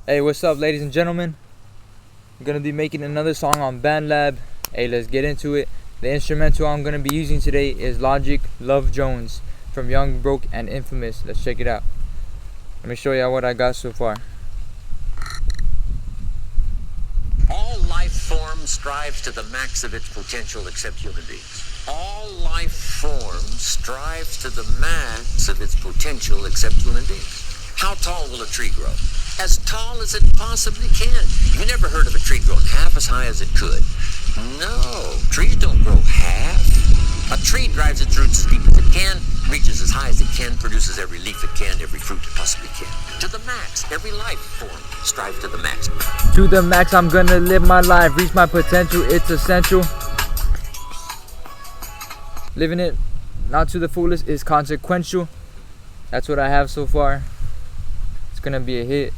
Hey, what's up, ladies and gentlemen? I'm gonna be making another song on BandLab. Hey, let's get into it. The instrumental I'm gonna be using today is Logic Love Jones from Young, Broke, and Infamous. Let's check it out. Let me show y'all what I got so far. All life forms strive to the max of its potential except human beings. All life forms strive to the max of its potential except human beings. How tall will a tree grow? As tall as it possibly can. You never heard of a tree growing half as high as it could. No, trees don't grow half. A tree drives its roots as deep as it can, reaches as high as it can, produces every leaf it can, every fruit it possibly can. To the max, every life form strives to the max. To the max, I'm gonna live my life, reach my potential, it's essential. Living it not to the fullest is consequential. That's what I have so far. It's gonna be a hit.